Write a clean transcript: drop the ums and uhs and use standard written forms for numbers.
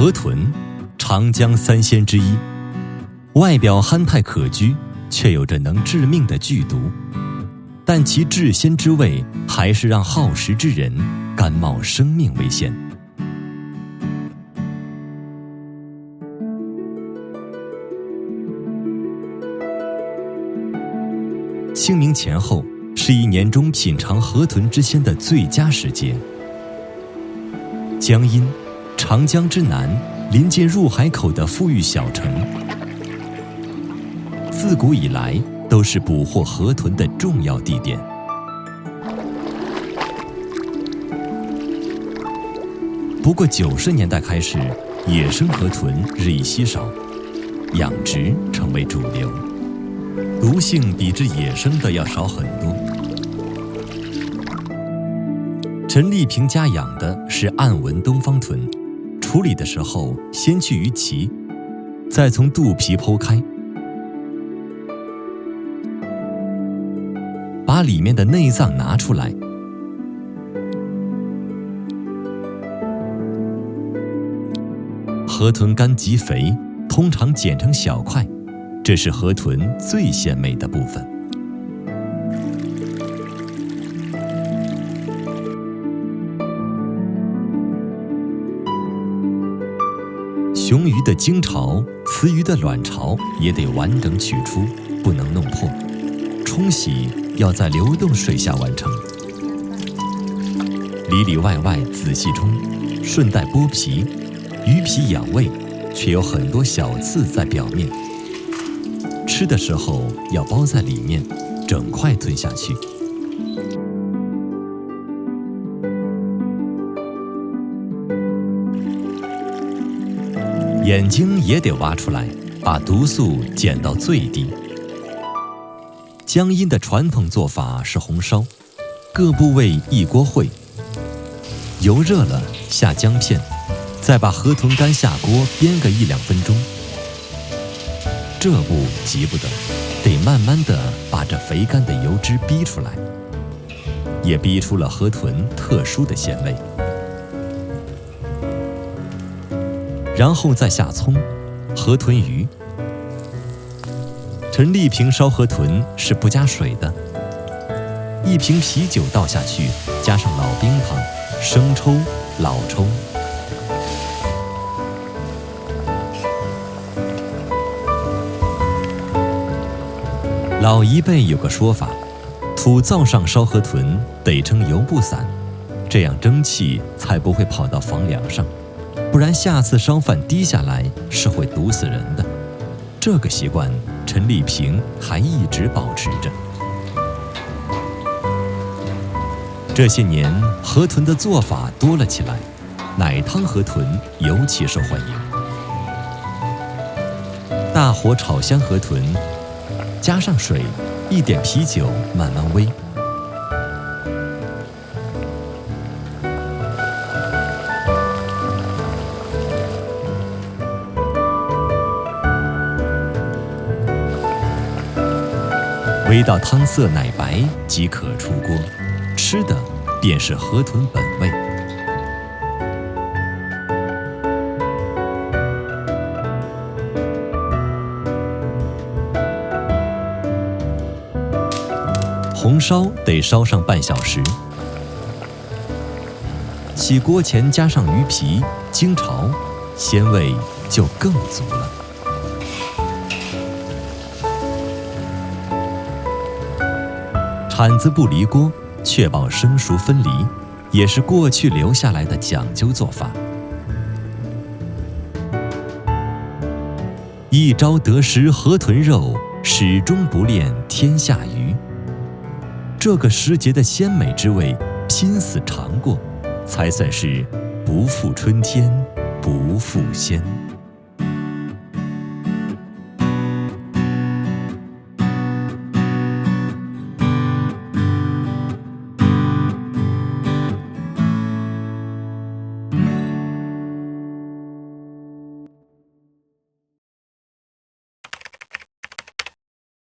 河豚，长江三鲜之一，外表憨态可掬，却有着能致命的剧毒，但其至鲜之味还是让好食之人甘冒生命危险。清明前后是一年中品尝河豚之鲜的最佳时节。江阴，长江之南，临近入海口的富裕小城，自古以来都是捕获河豚的重要地点。不过90年代开始，野生河豚日益稀少，养殖成为主流，毒性比之野生的要少很多。陈丽萍家养的是暗纹东方豚，处理的时候先去鱼鳍，再从肚皮剖开，把里面的内脏拿出来，河豚肝极肥，通常剪成小块，这是河豚最鲜美的部分。雄鱼的精巢，雌鱼的卵巢也得完整取出，不能弄破。冲洗要在流动水下完成，里里外外仔细冲，顺带剥皮。鱼皮养胃，却有很多小刺在表面。吃的时候要包在里面，整块吞下去。眼睛也得挖出来，把毒素减到最低。江阴的传统做法是红烧，各部位一锅烩，油热了下姜片，再把河豚肝下锅煸个1-2分钟。这步急不得，得慢慢地把这肥甘的油脂逼出来，也逼出了河豚特殊的鲜味。然后再下葱、河豚鱼。陈丽萍烧河豚是不加水的，1瓶啤酒倒下去，加上老冰糖、生抽、老抽。老一辈有个说法，土灶上烧河豚得称油不散，这样蒸汽才不会跑到房梁上，不然下次烧饭滴下来是会毒死人的。这个习惯陈丽萍还一直保持着。这些年河豚的做法多了起来，奶汤河豚尤其受欢迎。大火炒香河豚，加上水，一点啤酒，慢慢煨。煨到汤色奶白即可出锅，吃的便是河豚本味。红烧得烧上半小时，起锅前加上鱼皮、精巢，鲜味就更足了。铲子不离锅，确保生熟分离，也是过去留下来的讲究做法。一朝得食河豚肉，始终不恋天下鱼。这个时节的鲜美之味，拼死尝过，才算是不负春天，不负鲜。